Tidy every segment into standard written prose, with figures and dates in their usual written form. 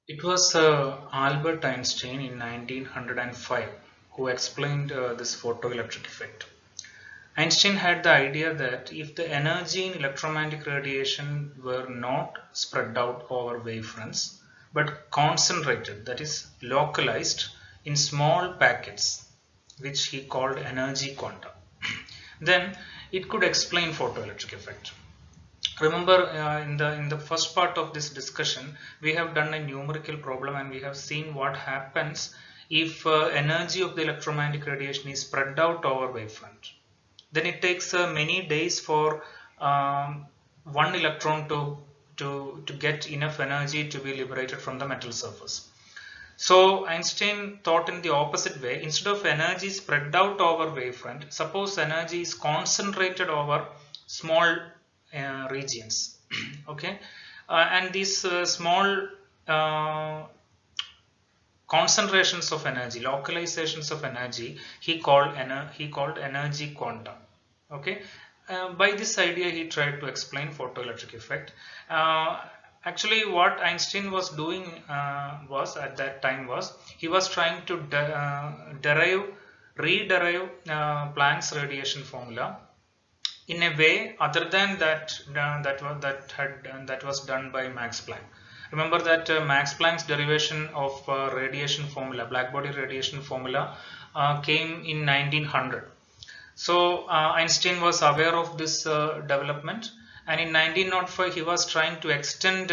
It was Albert Einstein in 1905 who explained this photoelectric effect. Einstein had the idea that if the energy in electromagnetic radiation were not spread out over wavefronts but concentrated, that is localized in small packets, which he called energy quanta, then it could explain photoelectric effect. Remember, in the first part of this discussion, we have done a numerical problem and we have seen what happens if energy of the electromagnetic radiation is spread out over wavefront. Then it takes many days for one electron to get enough energy to be liberated from the metal surface. So Einstein thought in the opposite way. Instead of energy spread out over wavefront, suppose energy is concentrated over small regions. Okay, and these small uh, concentrations of energy, localizations of energy, he called energy quanta. Okay, by this idea he tried to explain photoelectric effect. Actually, what Einstein was doing was at that time was he was trying to rederive Planck's radiation formula in a way other than that was done by Max Planck. Remember that Max Planck's derivation of radiation formula, blackbody radiation formula, came in 1900. So Einstein was aware of this development, and in 1905 he was trying to extend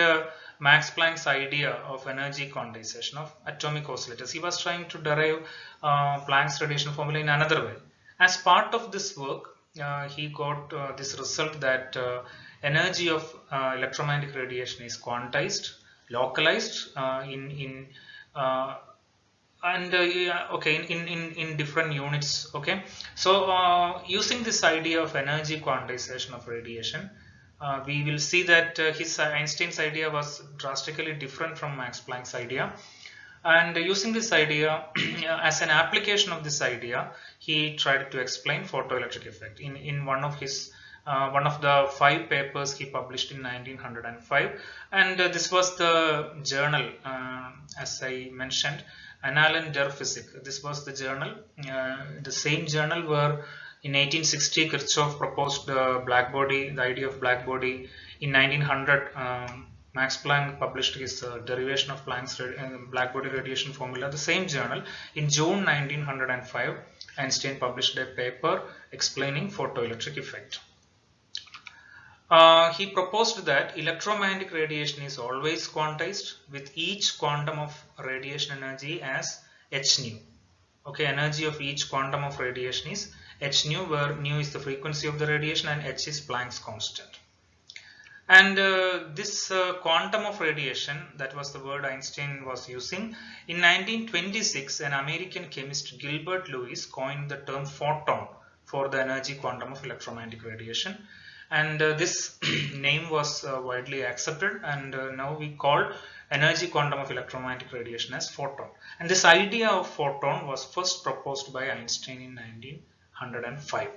Max Planck's idea of energy quantization of atomic oscillators. He was trying to derive Planck's radiation formula in another way. As part of this work, he got this result that energy of electromagnetic radiation is quantized, localized in and yeah, okay, in different units. Okay, so using this idea of energy quantization of radiation, we will see that his Einstein's idea was drastically different from Max Planck's idea. And using this idea as an application of this idea, he tried to explain photoelectric effect in one of the 5 papers he published in 1905. And this was the journal, as I mentioned, Annalen der Physik. This was the journal, the same journal where in 1860 Kirchhoff proposed the idea of blackbody. In 1900, Max Planck published his derivation of Planck's blackbody radiation formula. The same journal, in June 1905, Einstein published a paper explaining photoelectric effect. He proposed that electromagnetic radiation is always quantized, with each quantum of radiation energy as h nu. Okay, energy of each quantum of radiation is h nu, where nu is the frequency of the radiation and h is Planck's constant. And this quantum of radiation, that was the word Einstein was using. In 1926, an American chemist, Gilbert Lewis, coined the term photon for the energy quantum of electromagnetic radiation. And this name was widely accepted, and now we call energy quantum of electromagnetic radiation as photon. And this idea of photon was first proposed by Einstein in 1905.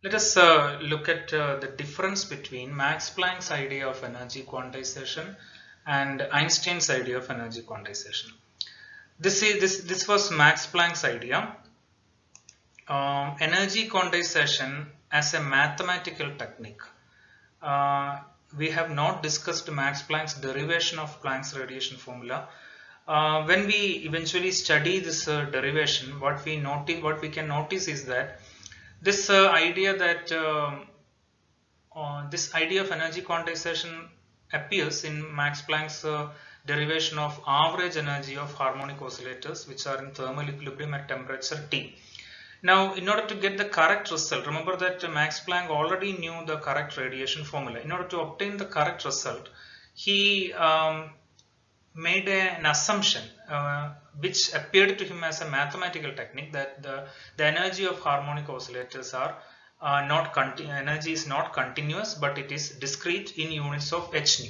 Let us look at the difference between Max Planck's idea of energy quantization and Einstein's idea of energy quantization. This was Max Planck's idea. Energy quantization as a mathematical technique. We have not discussed Max Planck's derivation of Planck's radiation formula. When we eventually study this derivation, what we can notice is that this idea of energy quantization appears in Max Planck's derivation of average energy of harmonic oscillators, which are in thermal equilibrium at temperature T. Now, in order to get the correct result, remember that Max Planck already knew the correct radiation formula. In order to obtain the correct result, he made an assumption which appeared to him as a mathematical technique, that the energy of harmonic oscillators energy is not continuous, but it is discrete in units of h nu,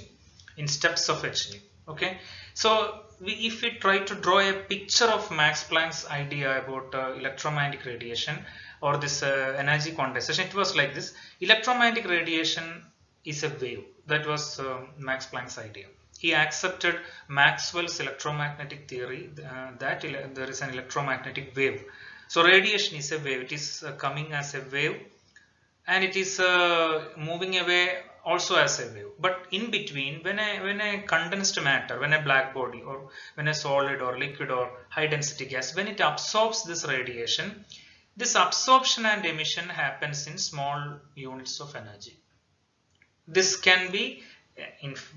in steps of h nu. Okay, so if we try to draw a picture of Max Planck's idea about electromagnetic radiation or this energy quantization, it was like this. Electromagnetic radiation is a wave. That was Max Planck's idea. he accepted Maxwell's electromagnetic theory that there is an electromagnetic wave. So radiation is a wave. It is coming as a wave, and it is moving away also as a wave. But in between, when a condensed matter, when a black body, or when a solid or liquid or high density gas, when it absorbs this radiation, this absorption and emission happens in small units of energy. This can be,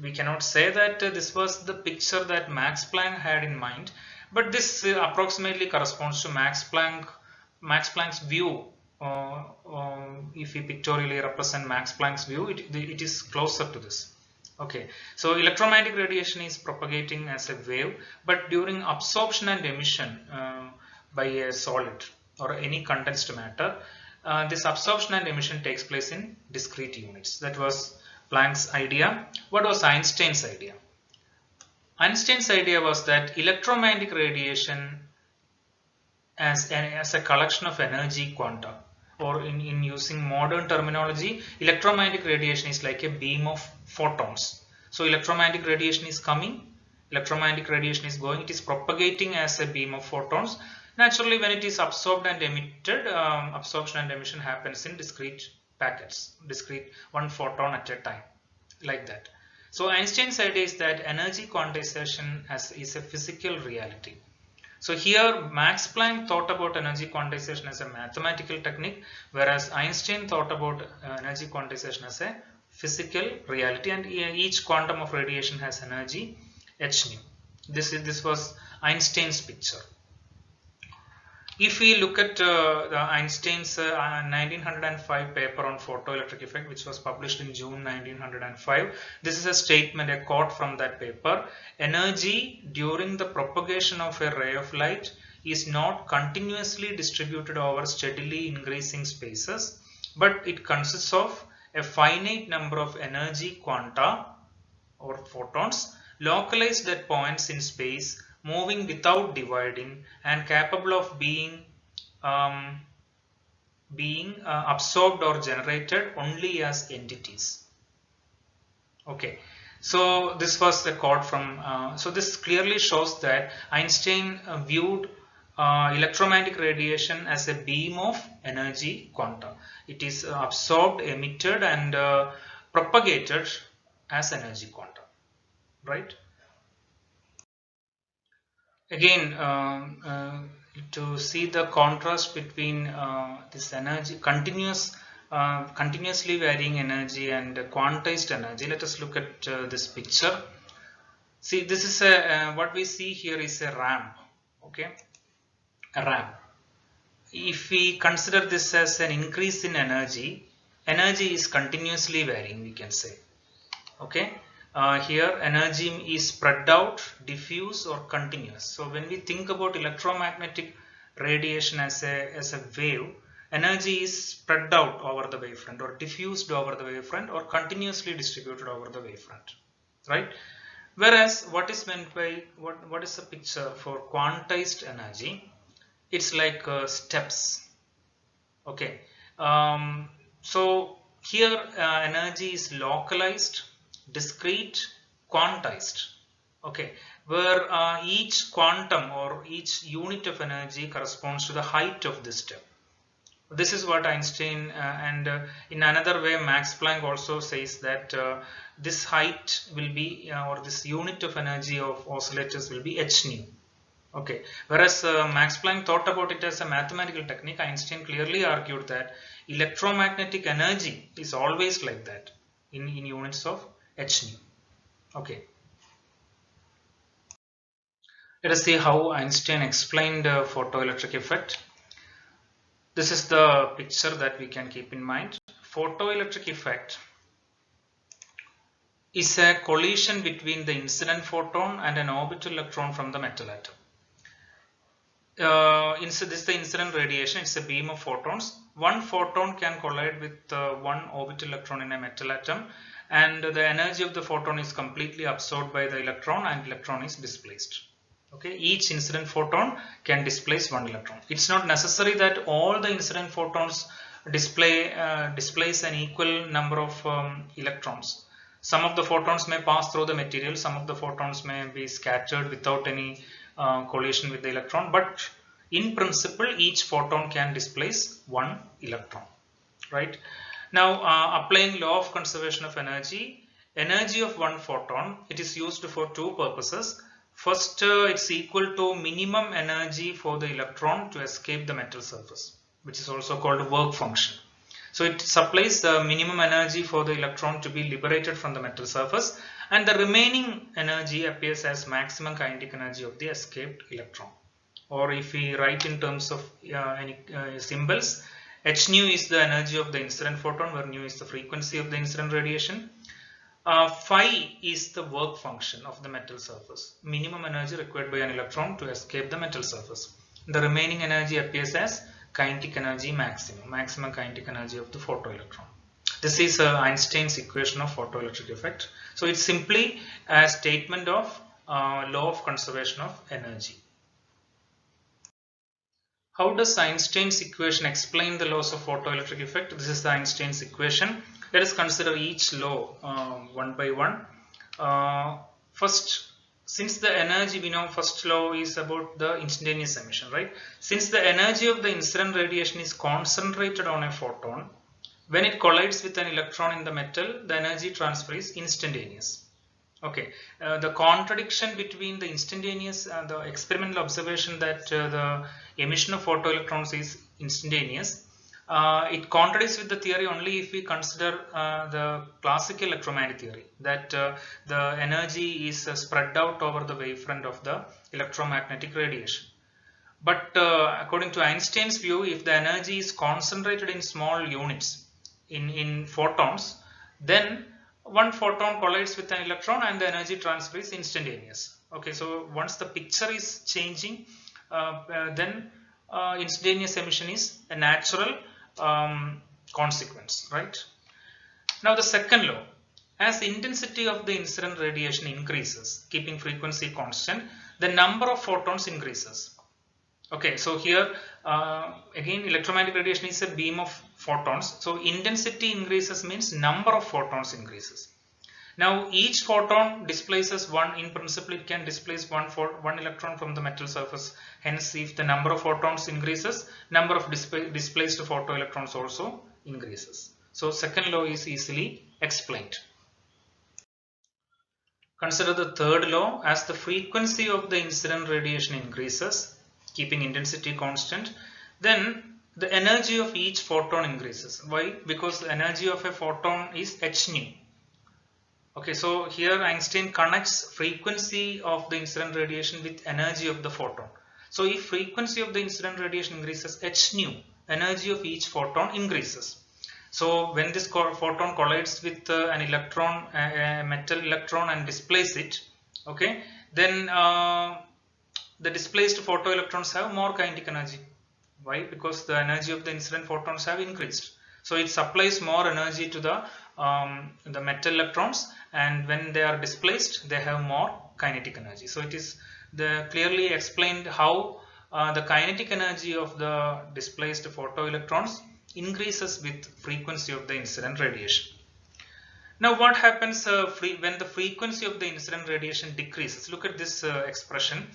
we cannot say that this was the picture that Max Planck had in mind, but this approximately corresponds to Max Planck's view. If we pictorially represent Max Planck's view, it is closer to this. Okay, so electromagnetic radiation is propagating as a wave, but during absorption and emission by a solid or any condensed matter, this absorption and emission takes place in discrete units. That was Planck's idea. What was Einstein's idea? Einstein's idea was that electromagnetic radiation as a collection of energy quanta, or in using modern terminology, electromagnetic radiation is like a beam of photons. So electromagnetic radiation is coming, electromagnetic radiation is going, it is propagating as a beam of photons. Naturally, when it is absorbed and emitted, absorption and emission happens in discrete packets, discrete one photon at a time, like that. So Einstein's idea is that energy quantization is a physical reality. So here Max Planck thought about energy quantization as a mathematical technique, whereas Einstein thought about energy quantization as a physical reality, and each quantum of radiation has energy h nu. This was Einstein's picture. If we look at Einstein's 1905 paper on photoelectric effect, which was published in June 1905, this is a statement, a quote from that paper. Energy during the propagation of a ray of light is not continuously distributed over steadily increasing spaces, but it consists of a finite number of energy quanta or photons localized at points in space, moving without dividing, and capable of being absorbed or generated only as entities. Okay, so this was the quote from. So this clearly shows that Einstein viewed electromagnetic radiation as a beam of energy quanta. It is absorbed, emitted, and propagated as energy quanta, right? Again, to see the contrast between this energy, continuously varying energy and quantized energy, let us look at this picture. See, this is what we see here is a ramp. Okay, a ramp. If we consider this as an increase in energy, energy is continuously varying, we can say. Okay. Here energy is spread out, diffuse, or continuous. So when we think about electromagnetic radiation as a wave, energy is spread out over the wavefront, or diffused over the wavefront, or continuously distributed over the wavefront, right? Whereas what is meant by what is the picture for quantized energy? It's like steps. Okay, so here energy is localized, discrete, quantized. Okay, where each quantum or each unit of energy corresponds to the height of this step. This is what Einstein and in another way Max Planck also says that this height will be or this unit of energy of oscillators will be h nu. Okay, whereas Max Planck thought about it as a mathematical technique, Einstein clearly argued that electromagnetic energy is always like that in units of h nu. Okay, let us see how Einstein explained photoelectric effect. This is the picture that we can keep in mind. Photoelectric effect is a collision between the incident photon and an orbital electron from the metal atom. This is the incident radiation. It's a beam of photons. One photon can collide with one orbital electron in a metal atom, and the energy of the photon is completely absorbed by the electron, and electron is displaced. Okay, each incident photon can displace one electron. It's not necessary that all the incident photons displace an equal number of electrons. Some of the photons may pass through the material, some of the photons may be scattered without any collision with the electron, but in principle each photon can displace one electron, right? Now applying law of conservation of energy, energy of one photon, it is used for two purposes. First, it's equal to minimum energy for the electron to escape the metal surface, which is also called work function. So it supplies the minimum energy for the electron to be liberated from the metal surface, and the remaining energy appears as maximum kinetic energy of the escaped electron. Or if we write in terms of any symbols, h nu is the energy of the incident photon, where nu is the frequency of the incident radiation. Phi is the work function of the metal surface, minimum energy required by an electron to escape the metal surface. The remaining energy appears as kinetic energy maximum kinetic energy of the photoelectron. This is Einstein's equation of photoelectric effect. So it's simply a statement of law of conservation of energy. How does Einstein's equation explain the laws of photoelectric effect? This is the Einstein's equation. Let us consider each law one by one. First, since the energy, we know first law is about the instantaneous emission, right? Since the energy of the incident radiation is concentrated on a photon, when it collides with an electron in the metal, the energy transfer is instantaneous. Okay, the contradiction between the instantaneous, the experimental observation that the emission of photoelectrons is instantaneous, it contradicts with the theory only if we consider the classical electromagnetic theory, that the energy is spread out over the wavefront of the electromagnetic radiation. But according to Einstein's view, if the energy is concentrated in small units, in photons, then one photon collides with an electron and the energy transfer is instantaneous. Okay, so once the picture is changing, then instantaneous emission is a natural consequence, right? Now the second law, as the intensity of the incident radiation increases, keeping frequency constant, the number of photons increases. Okay, so here again electromagnetic radiation is a beam of photons, so intensity increases means number of photons increases. Now each photon displaces one, in principle it can displace one electron from the metal surface. Hence if the number of photons increases, number of displaced photoelectrons also increases. So second law is easily explained. Consider the third law, as the frequency of the incident radiation increases, keeping intensity constant, then the energy of each photon increases. Why? Because the energy of a photon is h nu. Okay, so here Einstein connects frequency of the incident radiation with energy of the photon. So if frequency of the incident radiation increases, h nu, energy of each photon increases. So when this photon collides with an electron, a metal electron, and displaces it, okay, then the displaced photoelectrons have more kinetic energy. Why? Because the energy of the incident photons have increased. So it supplies more energy to the metal electrons, and when they are displaced, they have more kinetic energy. So it is clearly explained how the kinetic energy of the displaced photoelectrons increases with frequency of the incident radiation. Now what happens when the frequency of the incident radiation decreases? Look at this expression.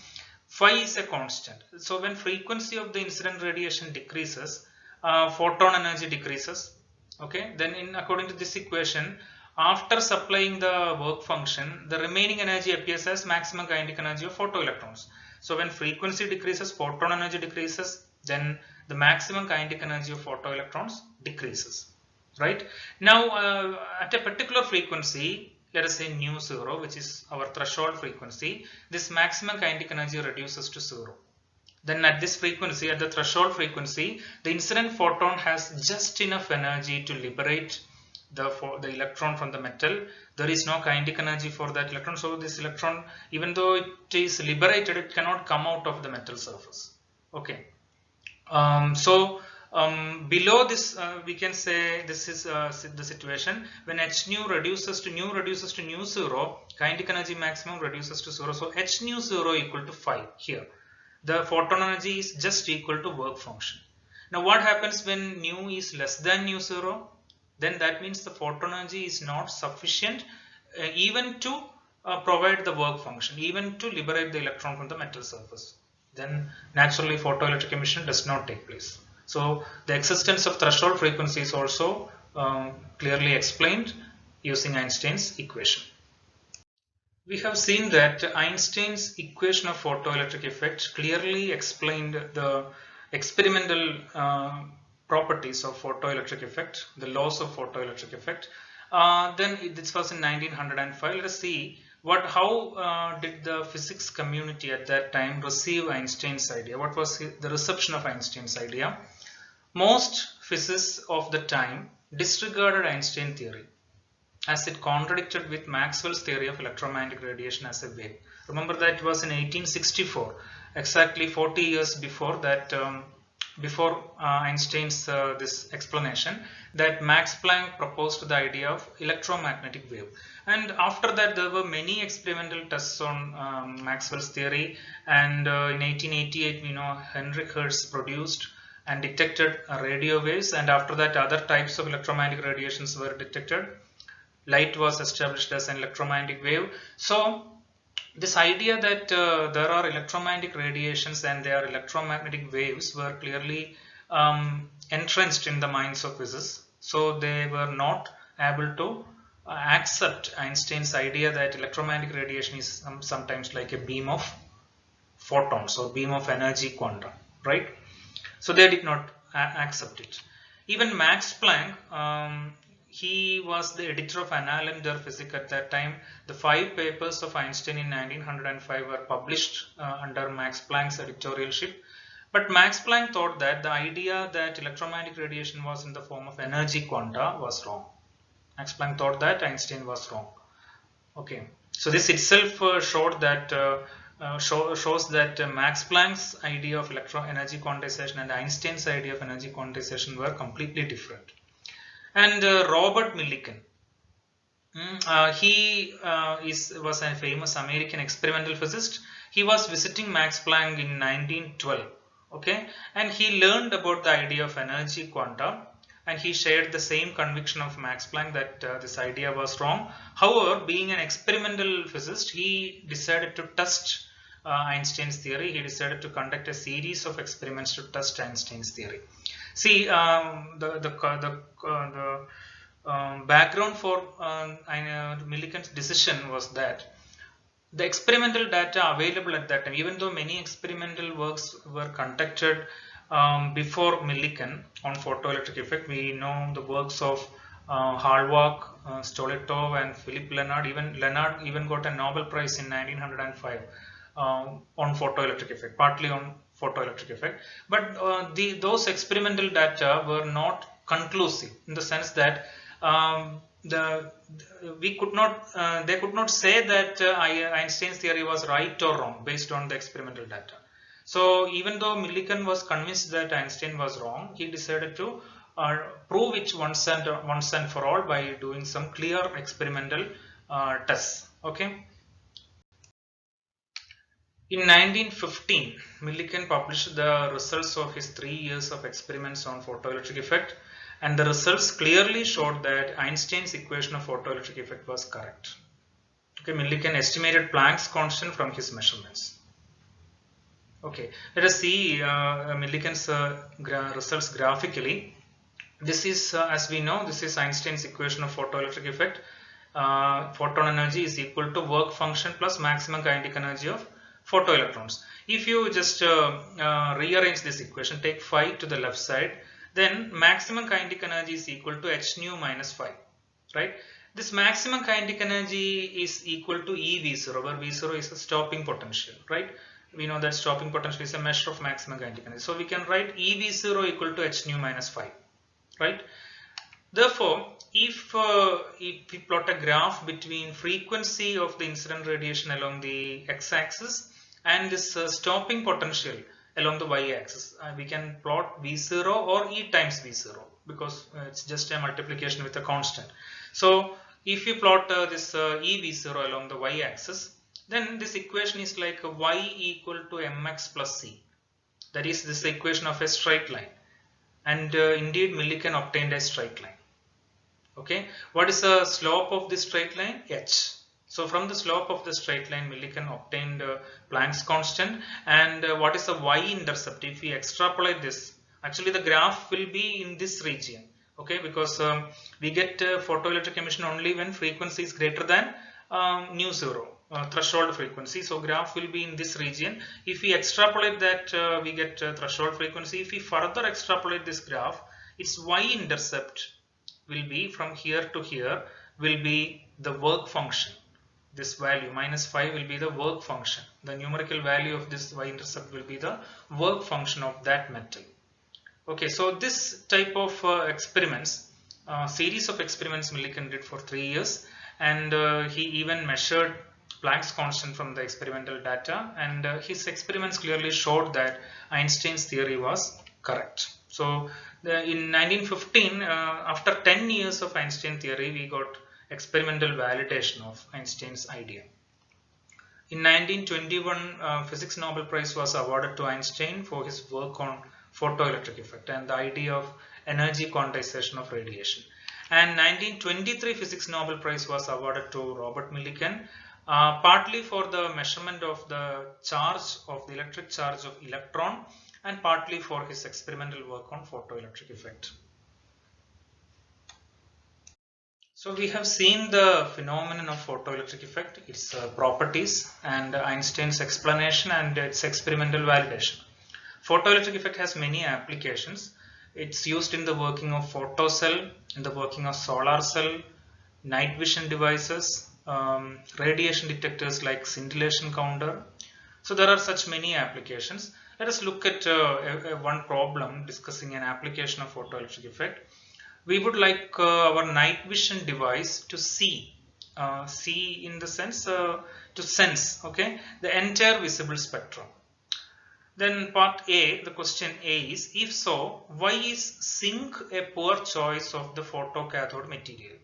Phi is a constant. So when frequency of the incident radiation decreases, photon energy decreases. Okay, then according to this equation, after supplying the work function, the remaining energy appears as maximum kinetic energy of photoelectrons. So when frequency decreases, photon energy decreases, then the maximum kinetic energy of photoelectrons decreases. Right? Now at a particular frequency, let us say nu 0, which is our threshold frequency, this maximum kinetic energy reduces to 0. Then at this frequency, at the threshold frequency, the incident photon has just enough energy to liberate the electron from the metal. There is no kinetic energy for that electron, so this electron, even though it is liberated, it cannot come out of the metal surface. Okay. Below this, we can say this is the situation when h nu reduces to nu 0, kinetic energy maximum reduces to 0. So h nu 0 equal to 5 here. The photon energy is just equal to work function. Now what happens when nu is less than nu 0? Then that means the photon energy is not sufficient even to provide the work function, even to liberate the electron from the metal surface. Then naturally photoelectric emission does not take place. So the existence of threshold frequency is also clearly explained using Einstein's equation. We have seen that Einstein's equation of photoelectric effect clearly explained the experimental properties of photoelectric effect, the laws of photoelectric effect. This was in 1905. Let us see how did the physics community at that time receive Einstein's idea. What was the reception of Einstein's idea? Most physicists of the time disregarded Einstein theory, as it contradicted with Maxwell's theory of electromagnetic radiation as a wave. Remember that it was in 1864, exactly 40 years before that, before Einstein's this explanation, that Max Planck proposed the idea of electromagnetic wave. And after that, there were many experimental tests on Maxwell's theory. And in 1888, we know Henry Hertz produced and detected radio waves. And after that, other types of electromagnetic radiations were detected. Light was established as an electromagnetic wave. So this idea that there are electromagnetic radiations and they are electromagnetic waves were clearly entrenched in the minds of physicists. So they were not able to accept Einstein's idea that electromagnetic radiation is sometimes like a beam of photons or beam of energy quantum, right? So they did not accept it. Even Max Planck, he was the editor of Annalen der Physik at that time. The 5 papers of Einstein in 1905 were published under Max Planck's editorialship. But Max Planck thought that the idea that electromagnetic radiation was in the form of energy quanta was wrong. Max Planck thought that Einstein was wrong. Okay, so this itself showed that shows that Max Planck's idea of energy quantization and Einstein's idea of energy quantization were completely different. And Robert Millikan, he was a famous American experimental physicist. He was visiting Max Planck in 1912. Okay, and he learned about the idea of energy quanta, and he shared the same conviction of Max Planck that this idea was wrong. However, being an experimental physicist, he decided to test Einstein's theory. He decided to conduct a series of experiments to test Einstein's theory. See, the background for Millikan's decision was that the experimental data available at that time, even though many experimental works were conducted before Millikan on photoelectric effect, we know the works of Hallwag, Stoletov and Philip Lenard. Even Lenard even got a Nobel Prize in 1905 on photoelectric effect, partly on photoelectric effect. But those experimental data were not conclusive in the sense that they could not say that Einstein's theory was right or wrong based on the experimental data. So even though Millikan was convinced that Einstein was wrong, he decided to prove it once and for all by doing some clear experimental tests. Okay. In 1915, Millikan published the results of his 3 years of experiments on photoelectric effect, and the results clearly showed that Einstein's equation of photoelectric effect was correct. Okay, Millikan estimated Planck's constant from his measurements. Okay, let us see Millikan's results graphically. This is, as we know, this is Einstein's equation of photoelectric effect. Photon energy is equal to work function plus maximum kinetic energy of photoelectrons. If you just rearrange this equation, take phi to the left side, then maximum kinetic energy is equal to h nu minus phi, right? This maximum kinetic energy is equal to EV0, where V0 is a stopping potential, right? We know that stopping potential is a measure of maximum kinetic energy. So we can write EV0 equal to h nu minus phi, right? Therefore, if we plot a graph between frequency of the incident radiation along the x-axis and this stopping potential along the y-axis, we can plot V0 or E times V0 because it's just a multiplication with a constant. So if you plot this EV0 along the y-axis, then this equation is like y equal to mx plus c. That is this equation of a straight line. And indeed Millikan obtained a straight line. Okay, what is the slope of this straight line? H. So from the slope of the straight line, Millikan obtained Planck's constant. And what is the y-intercept? If we extrapolate this, actually the graph will be in this region. Okay, because we get photoelectric emission only when frequency is greater than nu zero. Threshold frequency. So graph will be in this region. If we extrapolate that, we get threshold frequency. If we further extrapolate this graph, its y-intercept will be from here to here will be the work function. This value -5 will be the work function. The numerical value of this y-intercept will be the work function of that metal. Okay, so this type of experiments, series of experiments Millikan did for 3 years, and he even measured Planck's constant from the experimental data, and his experiments clearly showed that Einstein's theory was correct. So in 1915, after 10 years of Einstein theory, we got experimental validation of Einstein's idea. In 1921, Physics Nobel Prize was awarded to Einstein for his work on photoelectric effect and the idea of energy quantization of radiation. And 1923 Physics Nobel Prize was awarded to Robert Millikan, partly for the measurement of the charge of the electric charge of electron, and partly for his experimental work on photoelectric effect. So we have seen the phenomenon of photoelectric effect, its properties, and Einstein's explanation and its experimental validation. Photoelectric effect has many applications. It's used in the working of photocell, in the working of solar cell, night vision devices, radiation detectors like scintillation counter. So there are such many applications. Let us look at one problem discussing an application of photoelectric effect. We would like our night vision device to see in the sense to sense, okay, the entire visible spectrum. Then part A, the question A is, if so, why is zinc a poor choice of the photocathode material?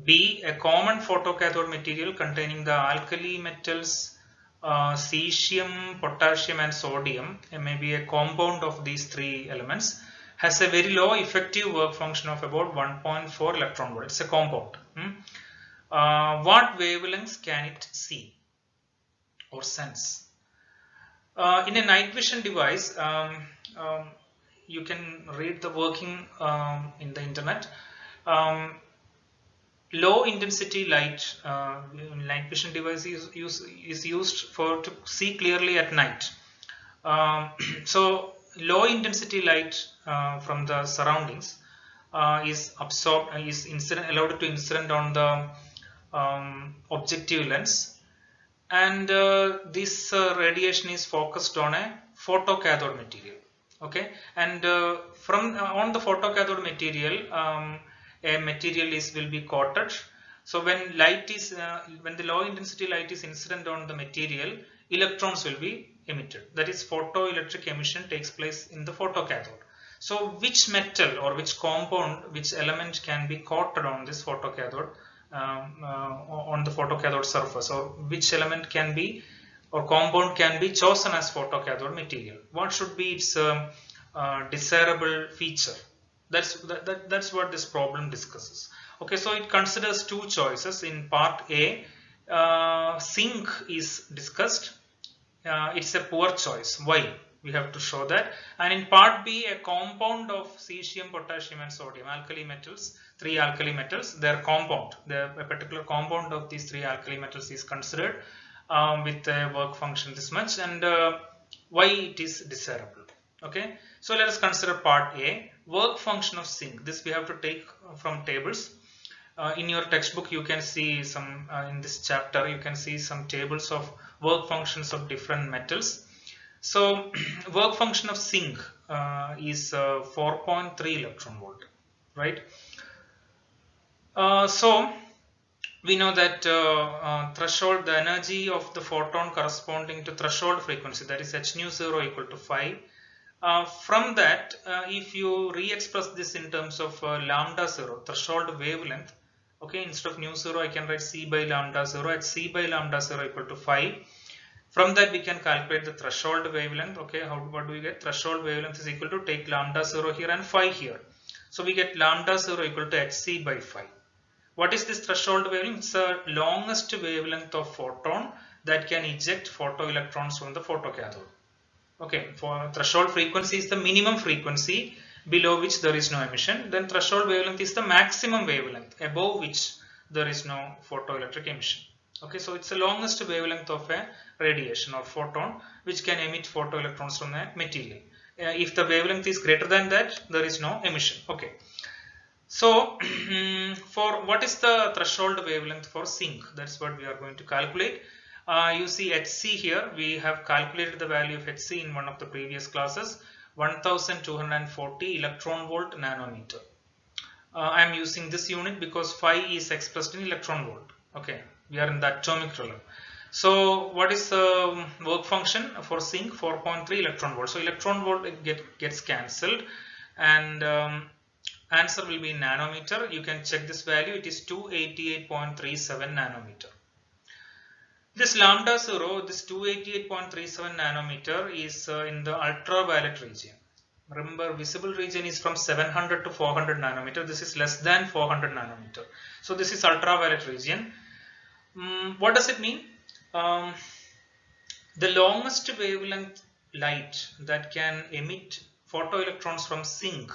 B, a common photocathode material containing the alkali metals cesium, potassium and sodium, and maybe a compound of these three elements, has a very low effective work function of about 1.4 electron volt. It's a compound. What wavelengths can it see or sense? In a night vision device, you can read the working in the internet. Low intensity light night vision device is used to see clearly at night. So low intensity light from the surroundings is absorbed, allowed to incident on the objective lens, and this radiation is focused on a photocathode material. Okay, and on the photocathode material, a material will be coated. So when light is when the low intensity light is incident on the material, electrons will be emitted. That is, photoelectric emission takes place in the photocathode. So which metal or which compound, which element can be coated on this photocathode, on the photocathode surface, or which element can be or compound can be chosen as photocathode material? What should be its desirable feature? That's what this problem discusses. Okay, so it considers two choices. In part A, zinc is discussed. It's a poor choice. Why? We have to show that. And in part B, a compound of cesium, potassium and sodium, alkali metals, three alkali metals, their compound, a particular compound of these three alkali metals is considered with a work function this much, and why it is desirable. Okay, so let us consider part A, work function of zinc. This we have to take from tables. In your textbook you can see some, in this chapter you can see some tables of work functions of different metals. So work function of zinc is 4.3 electron volt, right? So we know that threshold, the energy of the photon corresponding to threshold frequency, that is h nu 0 equal to 5. From that, if you re-express this in terms of lambda 0, threshold wavelength, okay, instead of nu 0 I can write c by lambda 0, at c by lambda 0 equal to 5. From that we can calculate the threshold wavelength. Okay, what do we get? Threshold wavelength is equal to, take lambda 0 here and 5 here. So we get lambda 0 equal to hc by phi. What is this threshold wavelength? It's the longest wavelength of photon that can eject photoelectrons from the photocathode. Okay, for threshold frequency is the minimum frequency below which there is no emission. Then threshold wavelength is the maximum wavelength above which there is no photoelectric emission. Okay, so it's the longest wavelength of a radiation or photon which can emit photoelectrons from a material. If the wavelength is greater than that, there is no emission. Okay. So, for what is the threshold wavelength for zinc? That's what we are going to calculate. You see Hc here, we have calculated the value of Hc in one of the previous classes, 1240 electron volt nanometer. I am using this unit because phi is expressed in electron volt. Okay, we are in the atomic realm. So, what is the work function for zinc? 4.3 electron volt. So, electron volt gets cancelled, and answer will be in nanometer. You can check this value. It is 288.37 nanometer. This lambda 0, this 288.37 nanometer is in the ultraviolet region. Remember, visible region is from 700 to 400 nanometer. This is less than 400 nanometer. So this is ultraviolet region. What does it mean? The longest wavelength light that can emit photoelectrons from zinc,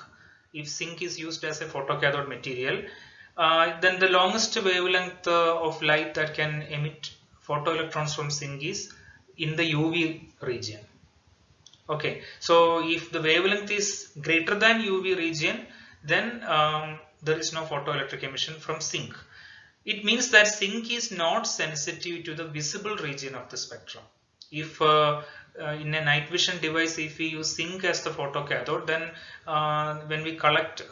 if zinc is used as a photocathode material, then the longest wavelength of light that can emit photoelectrons from zinc is in the UV region. Okay, so if the wavelength is greater than UV region, then there is no photoelectric emission from zinc. It means that zinc is not sensitive to the visible region of the spectrum. If in a night vision device, if we use zinc as the photocathode, then when we collect,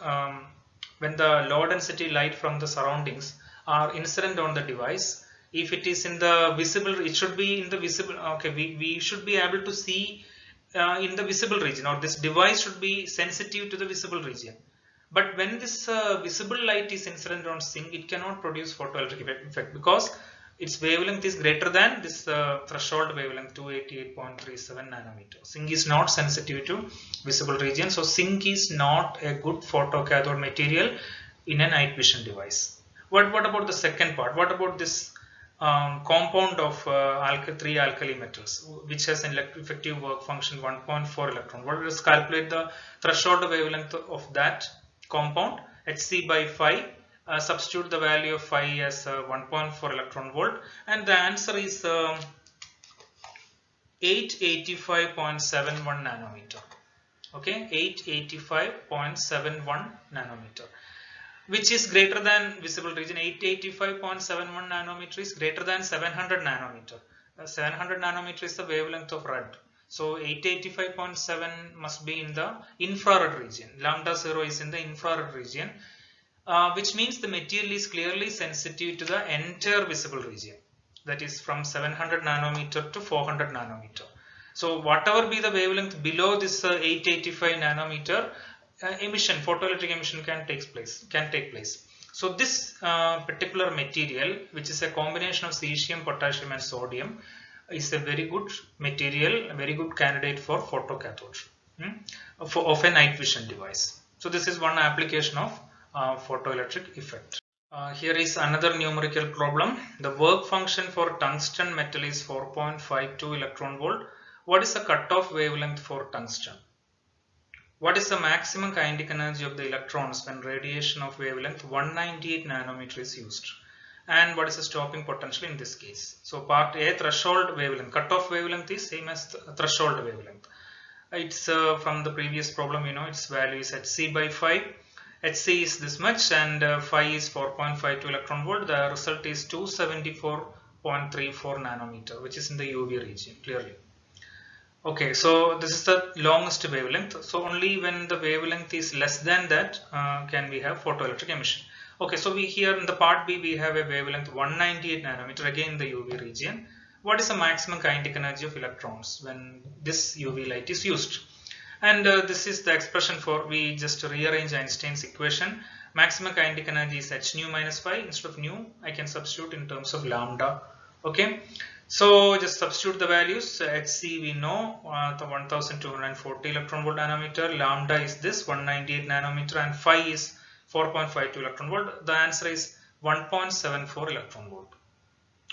when the low density light from the surroundings are incident on the device, if it is in the visible, it should be in the visible, okay, we should be able to see in the visible region, or this device should be sensitive to the visible region. But when this visible light is incident on zinc, it cannot produce photoelectric effect because its wavelength is greater than this threshold wavelength 288.37 nanometer. Zinc is not sensitive to visible region, so zinc is not a good photocathode material in a night vision device. What about the second part? What about this compound of 3 alkali metals, which has an effective work function 1.4 electron volt? Let us calculate the threshold wavelength of that compound, Hc by phi. Substitute the value of phi as 1.4 electron volt, and the answer is 885.71 nanometer. Okay, 885.71 nanometer, which is greater than visible region. 885.71 nanometer is greater than 700 nanometer. 700 nanometer is the wavelength of red. So 885.7 must be in the infrared region. Lambda 0 is in the infrared region. Which means the material is clearly sensitive to the entire visible region, that is from 700 nanometer to 400 nanometer. So whatever be the wavelength below this 885 nanometer, emission, photoelectric emission can take place. So this particular material, which is a combination of cesium, potassium and sodium, is a very good material, a very good candidate for photocathode of a night vision device. So this is one application of photoelectric effect. Here is another numerical problem. The work function for tungsten metal is 4.52 electron volt. What is the cutoff wavelength for tungsten? What is the maximum kinetic energy of the electrons when radiation of wavelength 198 nanometer is used? And what is the stopping potential in this case? So part A, threshold wavelength. Cutoff wavelength is same as threshold wavelength. It's from the previous problem, you know, its value is Hc by phi. Hc is this much and phi is 4.52 electron volt. The result is 274.34 nanometer, which is in the UV region clearly. Okay, so this is the longest wavelength. So only when the wavelength is less than that can we have photoelectric emission. Okay, so we here in the part B we have a wavelength 198 nanometer, again in the UV region. What is the maximum kinetic energy of electrons when this UV light is used? And this is the expression for, we just rearrange Einstein's equation. Maximum kinetic energy is h nu minus phi. Instead of nu, I can substitute in terms of lambda. Okay. So just substitute the values. Hc we know, the 1240 electron volt nanometer, lambda is this 198 nanometer, and phi is 4.52 electron volt. The answer is 1.74 electron volt.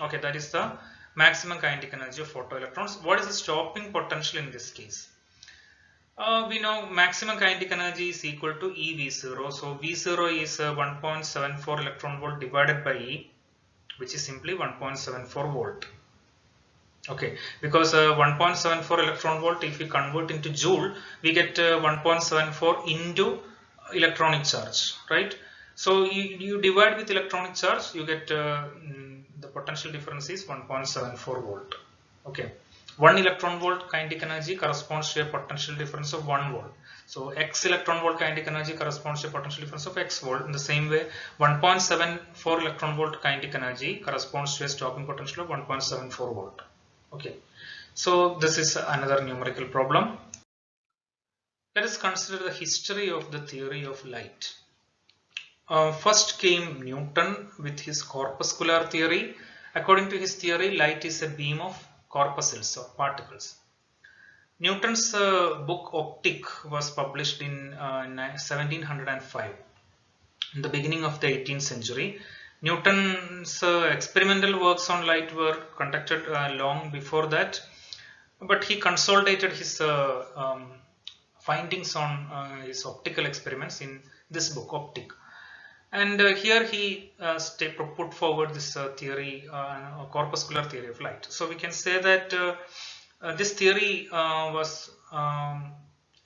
Okay, that is the maximum kinetic energy of photoelectrons. What is the stopping potential in this case? We know maximum kinetic energy is equal to EV0. So V0 is 1.74 electron volt divided by E, which is simply 1.74 volt. Okay, because 1.74 electron volt, if we convert into joule, we get 1.74 into electronic charge, right? So you divide with electronic charge, you get the potential difference is 1.74 volt. Okay, 1 electron volt kinetic energy corresponds to a potential difference of 1 volt. So x electron volt kinetic energy corresponds to a potential difference of x volt. In the same way, 1.74 electron volt kinetic energy corresponds to a stopping potential of 1.74 volt. Okay, so this is another numerical problem. Let us consider the history of the theory of light. First came Newton with his corpuscular theory. According to his theory, light is a beam of corpuscles or particles. Newton's book Optic was published in 1705, in the beginning of the 18th century. Newton's experimental works on light were conducted long before that, but he consolidated his findings on his optical experiments in this book Optic. And here he put forward this theory, corpuscular theory of light. So we can say that this theory was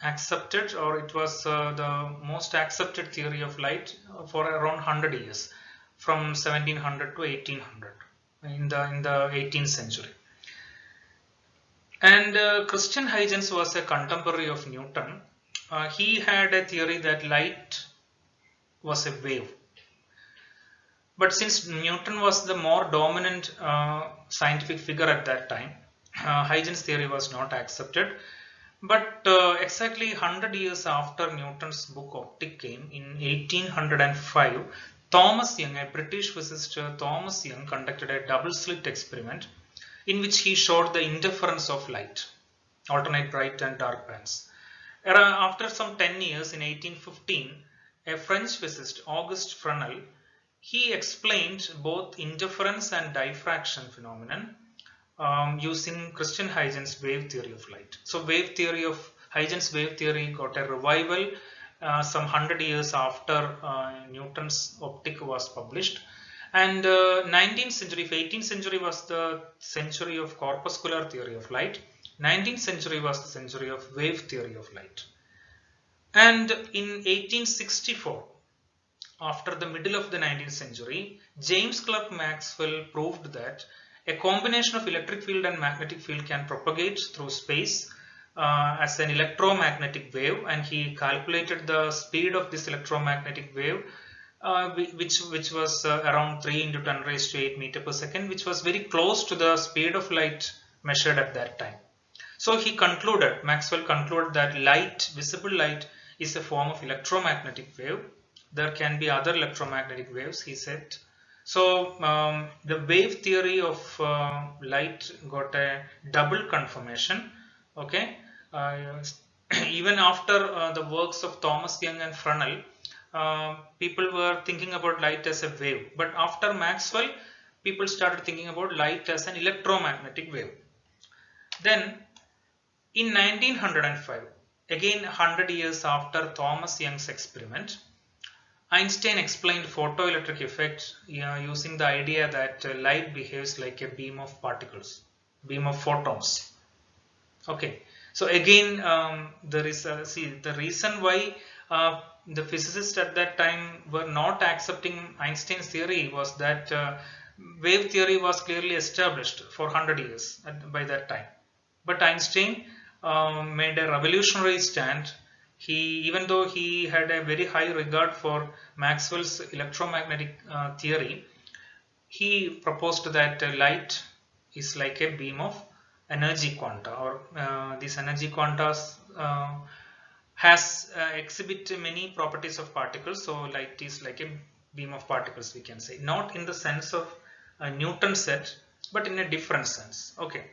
accepted, or it was the most accepted theory of light for around 100 years, from 1700 to 1800 in the 18th century. And Christian Huygens was a contemporary of Newton. He had a theory that light was a wave. But since Newton was the more dominant scientific figure at that time, Huygens' theory was not accepted. But exactly 100 years after Newton's book Optic came, in 1805, Thomas Young, a British physicist, Thomas Young, conducted a double slit experiment in which he showed the interference of light, alternate bright and dark bands. After some 10 years, in 1815, a French physicist, Auguste Fresnel, he explained both interference and diffraction phenomenon using Christian Huygens' wave theory of light. So Huygens' wave theory got a revival some 100 years after Newton's Optic was published. And 19th century, if 18th century was the century of corpuscular theory of light, 19th century was the century of wave theory of light. And in 1864, after the middle of the 19th century, James Clerk Maxwell proved that a combination of electric field and magnetic field can propagate through space as an electromagnetic wave, and he calculated the speed of this electromagnetic wave, which was around 3 into 10 raised to 8 meter per second, which was very close to the speed of light measured at that time. So Maxwell concluded that light, visible light, is a form of electromagnetic wave. There can be other electromagnetic waves, he said. So the wave theory of light got a double confirmation. Okay, even after the works of Thomas Young and Fresnel, people were thinking about light as a wave. But after Maxwell, people started thinking about light as an electromagnetic wave. Then in 1905, again 100 years after Thomas Young's experiment, Einstein explained photoelectric effect using the idea that light behaves like a beam of particles, beam of photons. Okay, so again there is the reason why the physicists at that time were not accepting Einstein's theory was that wave theory was clearly established for 100 years by that time. But Einstein made a revolutionary stand. Even though he had a very high regard for Maxwell's electromagnetic theory, he proposed that light is like a beam of energy quanta, or these energy quantas exhibit many properties of particles. So light is like a beam of particles, we can say. Not in the sense of Newton said, but in a different sense. Okay.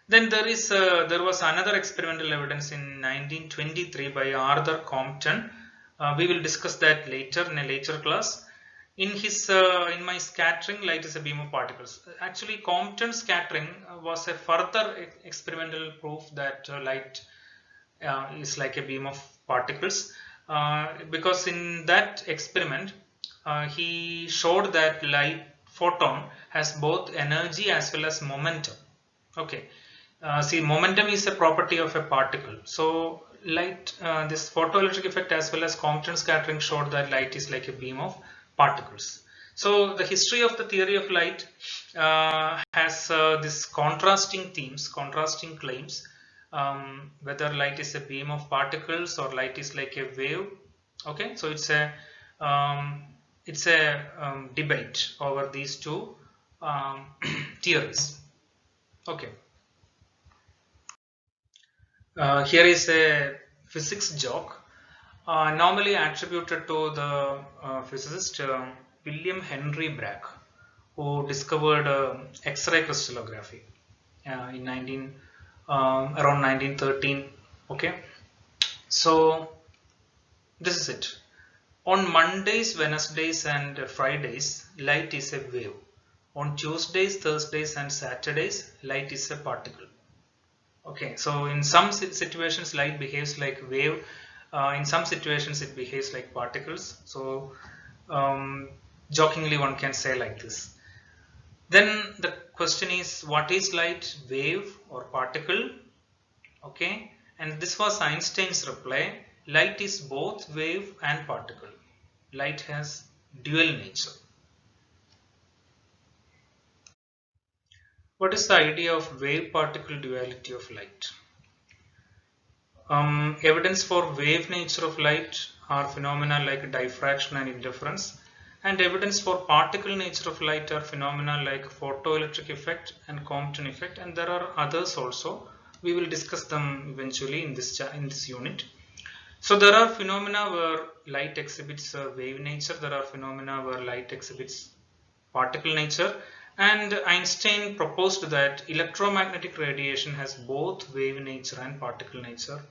Then there was another experimental evidence in 1923 by Arthur Compton. We will discuss that later in a later class. In my scattering, light is a beam of particles. Actually, Compton's scattering was a further experimental proof that light is like a beam of particles, because in that experiment he showed that light photon has both energy as well as momentum. Okay. See, momentum is a property of a particle. So light, this photoelectric effect as well as Compton scattering showed that light is like a beam of particles. So the history of the theory of light has this contrasting themes, contrasting claims, whether light is a beam of particles or light is like a wave. Okay, so um, it's a debate over these two theories. Okay. Here is a physics joke, normally attributed to the physicist William Henry Bragg, who discovered X-ray crystallography in around 1913. Okay, so this is it. On Mondays, Wednesdays, and Fridays, light is a wave. On Tuesdays, Thursdays, and Saturdays, light is a particle. Okay, so in some situations light behaves like wave, in some situations it behaves like particles. So jokingly one can say like this. Then the question is, what is light, wave or particle? Okay, and this was Einstein's reply: light is both wave and particle. Light has dual nature. What is the idea of wave-particle duality of light? Evidence for wave nature of light are phenomena like diffraction and interference, and evidence for particle nature of light are phenomena like photoelectric effect and Compton effect, and there are others also. We will discuss them eventually in this unit. So there are phenomena where light exhibits wave nature, there are phenomena where light exhibits particle nature, and Einstein proposed that electromagnetic radiation has both wave nature and particle nature.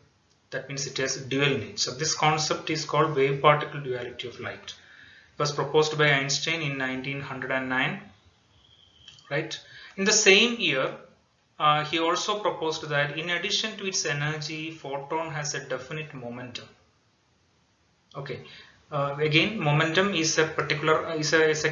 That means it has dual nature. This concept is called wave-particle duality of light. It was proposed by Einstein in 1909. Right? In the same year, he also proposed that in addition to its energy, photon has a definite momentum. Okay. Again, momentum is a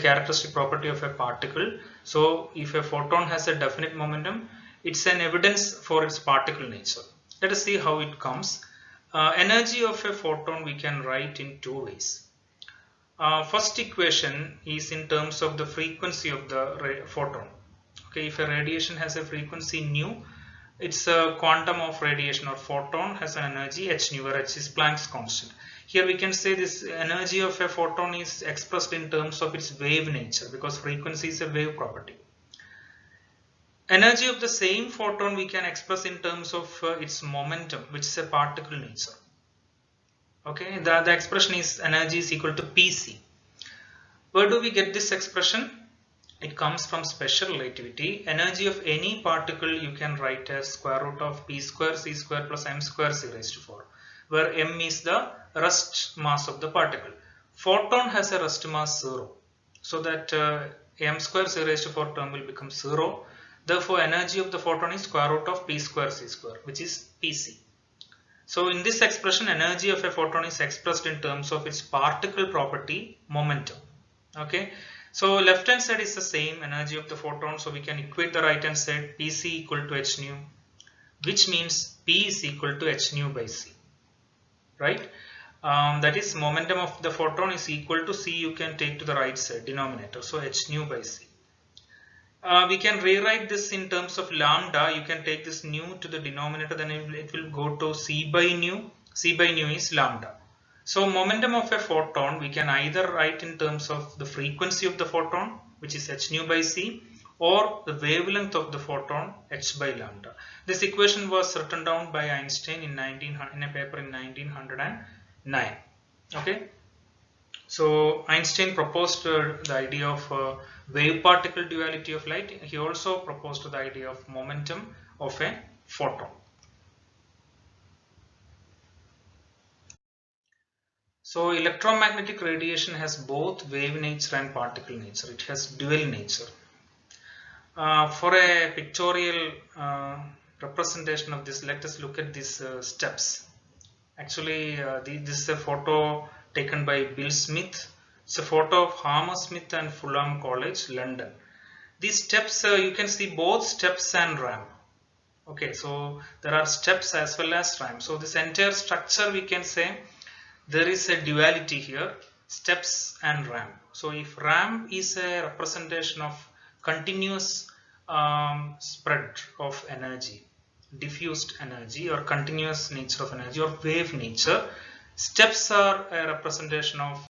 characteristic property of a particle. So if a photon has a definite momentum, it's an evidence for its particle nature. Let us see how it comes. Energy of a photon we can write in two ways. First equation is in terms of the frequency of the photon. Okay, if a radiation has a frequency nu, its quantum of radiation or photon has an energy h nu, where h is Planck's constant. Here we can say this energy of a photon is expressed in terms of its wave nature, because frequency is a wave property. Energy of the same photon we can express in terms of its momentum, which is a particle nature. Okay, the expression is energy is equal to Pc. Where do we get this expression? It comes from special relativity. Energy of any particle you can write as square root of p square c square plus m square c raised to 4, where m is the rest mass of the particle. Photon has a rest mass 0, so that m square c raised to 4 term will become 0. Therefore, energy of the photon is square root of p square c square, which is Pc. So in this expression, energy of a photon is expressed in terms of its particle property, momentum. Okay. So left hand side is the same, energy of the photon. So we can equate the right hand side, Pc equal to h nu, which means P is equal to h nu by c. Right? That is, momentum of the photon is equal to c. You can take to the right side denominator. So h nu by c. We can rewrite this in terms of lambda. You can take this nu to the denominator, then it will go to c by nu. C by nu is lambda. So momentum of a photon we can either write in terms of the frequency of the photon, which is h nu by c, or the wavelength of the photon, h by lambda. This equation was written down by Einstein in a paper in 1909. Okay. So Einstein proposed the idea of wave particle duality of light. He also proposed the idea of momentum of a photon. So electromagnetic radiation has both wave nature and particle nature. It has dual nature. For a pictorial representation of this, let us look at these steps. Actually, this is a photo taken by Bill Smith. It's a photo of Hammersmith and Fulham College, London. These steps, you can see both steps and ramp. Okay, so there are steps as well as ramp. So this entire structure, we can say there is a duality here, steps and ramp. So if ramp is a representation of continuous spread of energy, diffused energy or continuous nature of energy or wave nature, steps are a representation of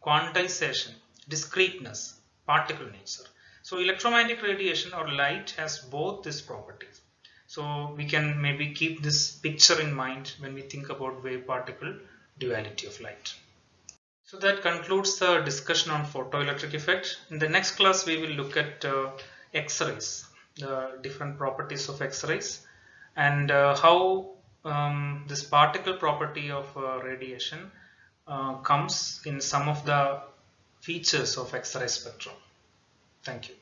quantization, discreteness, particle nature. So electromagnetic radiation or light has both these properties. So we can maybe keep this picture in mind when we think about wave particle duality of light. So that concludes the discussion on photoelectric effect. In the next class we will look at X-rays, the different properties of X-rays, and how this particle property of radiation comes in some of the features of X-ray spectrum. Thank you.